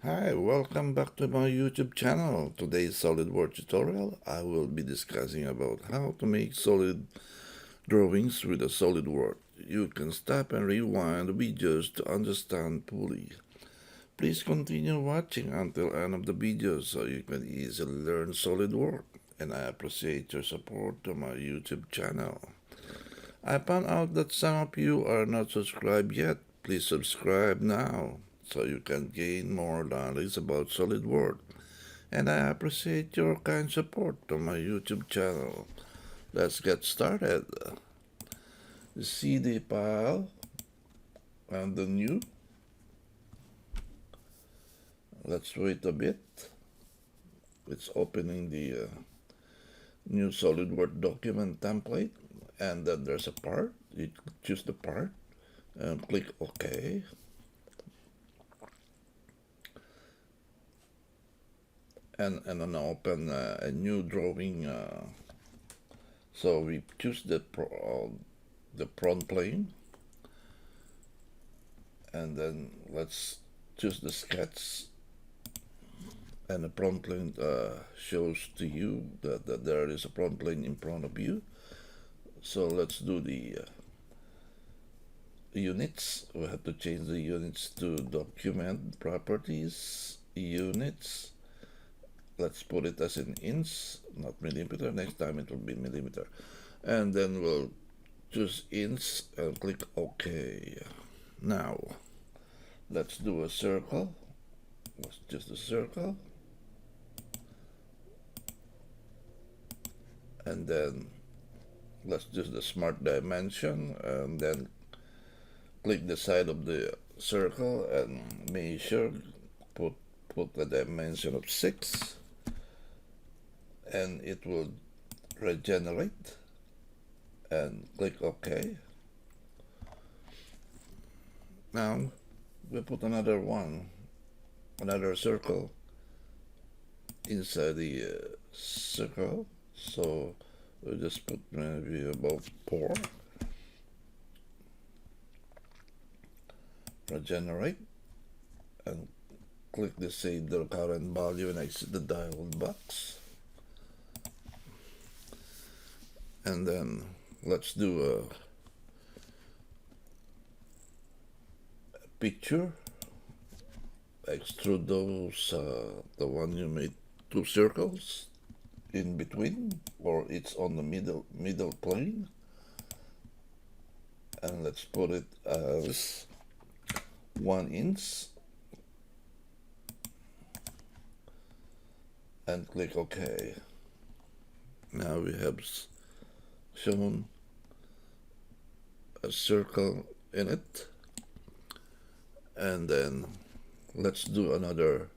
Hi, welcome back to my YouTube channel. Today's SolidWorks tutorial, I will be discussing about how to make solid drawings with a SolidWorks. You can stop and rewind the videos to understand fully. Please continue watching until end of the video so you can easily learn SolidWorks. And I appreciate your support to my YouTube channel. I found out that some of you are not subscribed yet. Please subscribe now so you can gain more knowledge about SolidWorks. And I appreciate your kind support to my YouTube channel. Let's get started. The CD file and the new. Let's wait a bit. It's opening the new SolidWorks document template, and then there's a part. You choose the part and click OK. And then open a new drawing. So we choose the front plane, and then let's choose the sketch. And the front plane shows to you that there is a front plane in front of you. So let's do the units. We have to change the units to document properties, units. Let's put it as in inch, not millimeter. Next time it will be millimeter. And then we'll choose inch and click OK. Now, let's do a circle. Let's just a circle. And then let's just the smart dimension, and then click the side of the circle and measure, put the dimension of 6, and it will regenerate, and click OK. Now we put another circle inside the circle, so we'll just put maybe about 4. Regenerate, and click the save the current value and exit the dialog box. And then let's do a picture. Extrude those, the one you made 2 circles in between, or it's on the middle plane. And let's put it as 1 inch. And click OK. Now we have shown a circle in it. And then let's do another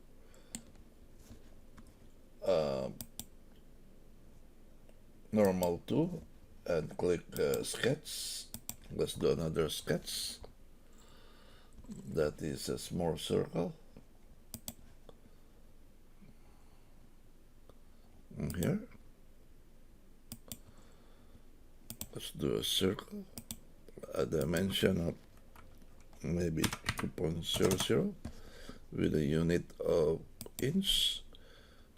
normal tool and click sketch. Let's do another sketch. That is a small circle. And here, let's do a circle, a dimension of maybe 2.00 with a unit of inch,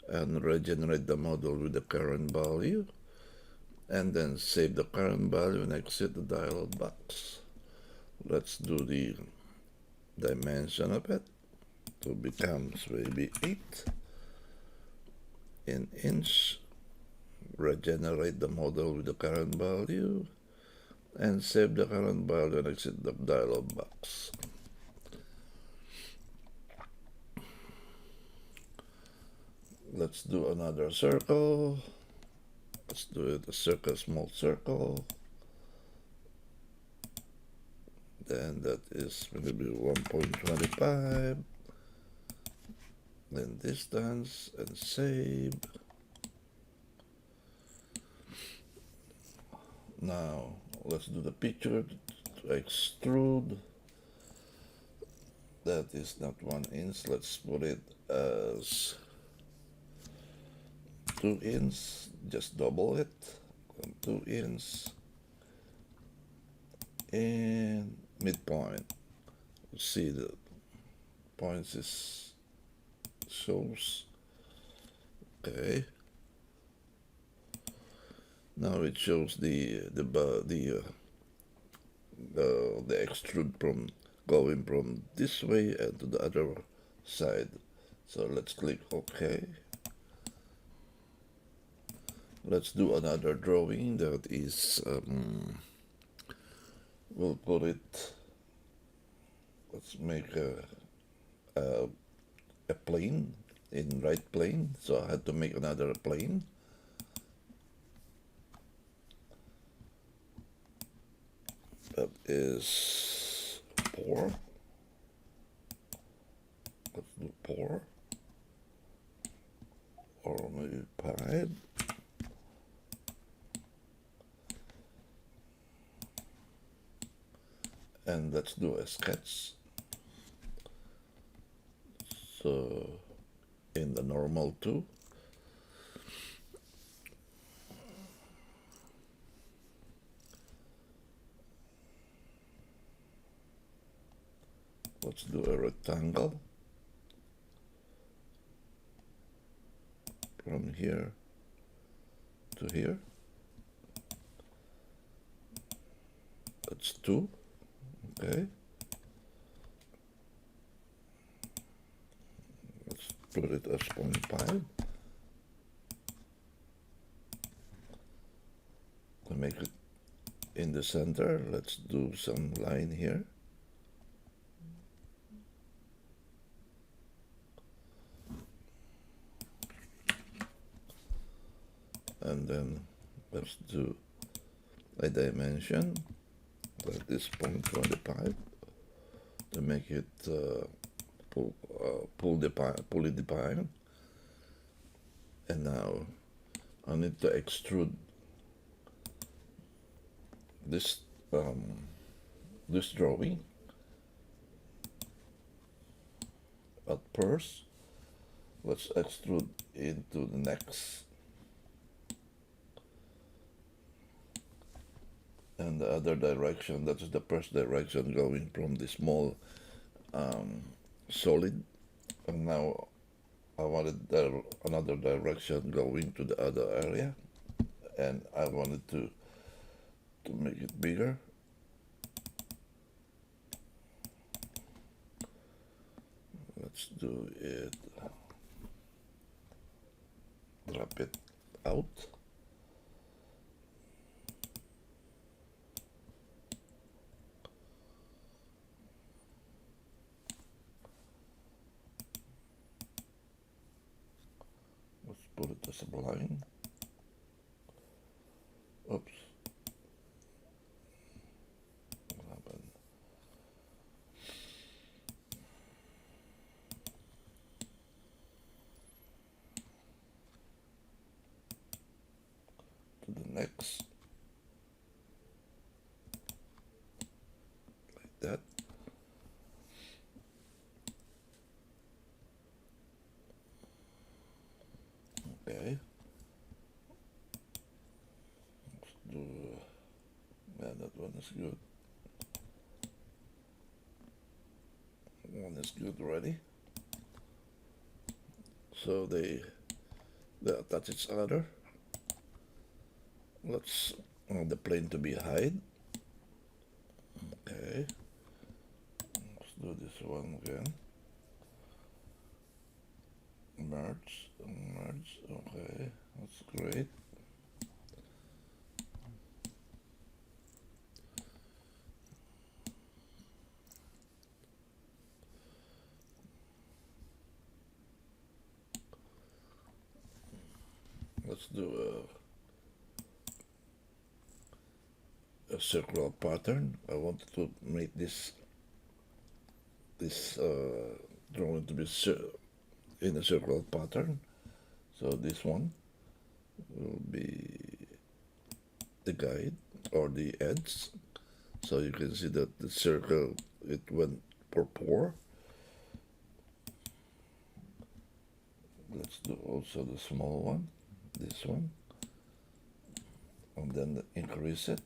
and regenerate the model with the current value, and then save the current value and exit the dialog box. Let's do the dimension of it. So it becomes maybe 8 in inch. Regenerate the model with the current value and save the current value and exit the dialog box. Let's do another circle. Let's do it a circle, small circle. Then that is maybe 1.25. Then distance and save. Now let's do the picture to extrude. That is not 1 inch. Let's put it as 2 inch. Just double it. 2 inch. And midpoint. See the points is shows. Okay. Now it shows the extrude from going from this way and to the other side. So let's click OK. Let's do another drawing that is, we'll put it, let's make a plane in right plane. So I had to make another plane. That is pour. Let's do pour. Or maybe pipe. And let's do a sketch. So in the normal too. Let's do a rectangle from here to here. That's 2. Okay. Let's put it as 0.5. To make it in the center, let's do some line here. And then let's do a dimension like this 0.25 to make it fully defined. And now I need to extrude this this drawing at first. Let's extrude into the next. And the other direction, that's the first direction going from the small solid. And now I wanted another direction going to the other area. And I wanted to make it bigger. Let's do it, drop it out. Put it as a line. Oops. What happened? To the next. Like that. Okay. Let's do, yeah, that one is good. One is good already. So they attach each other. Let's want the plane to be hide. Okay. Let's do this one again. Merge. Okay, that's great. Let's do a circular pattern. I wanted to make this drawing to be in a circular pattern. So this one will be the guide or the edge. So you can see that the circle, it went for pour. Let's do also the small one, this one, and then increase it.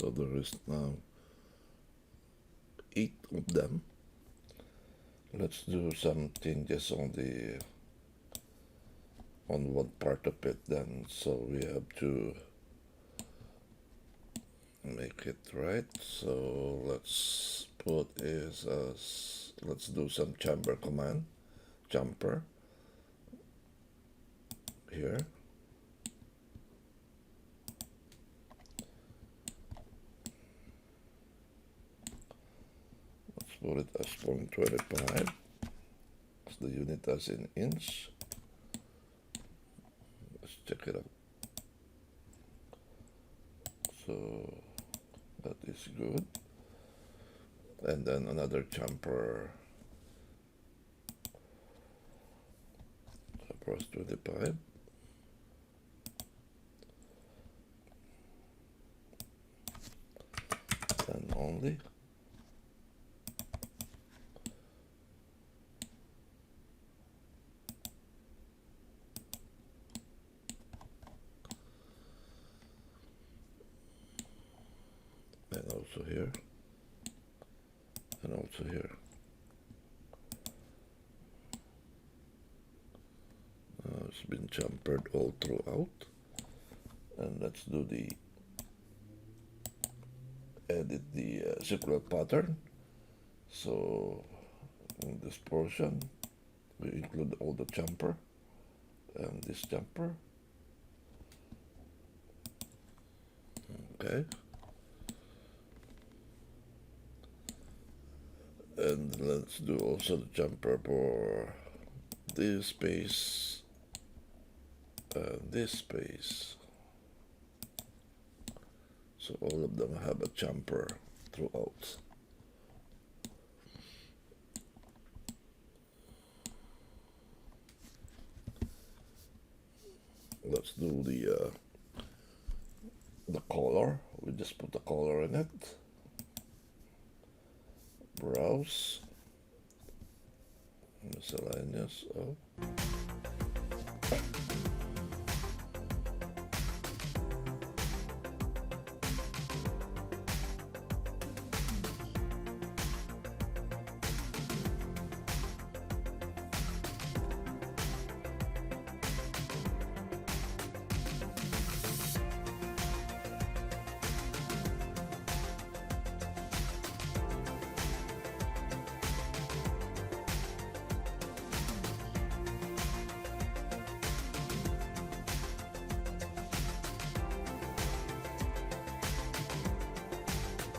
So there is now 8 of them. Let's do some changes on one part of it then. So we have to make it right. So let's put is as let's do some jumper command. Jumper here. Let's put it as 0.25. The unit as in inch. Let's check it out. So that is good. And then another jumper. Press 25. And only. And also here. And also here. It's been jumpered all throughout. And let's do edit the circular pattern. So in this portion, we include all the jumper and this jumper. Okay. And let's do also the jumper for this space and this space. So all of them have a jumper throughout. Let's do the color. We just put the color in it. Browse. Miscellaneous. Oh.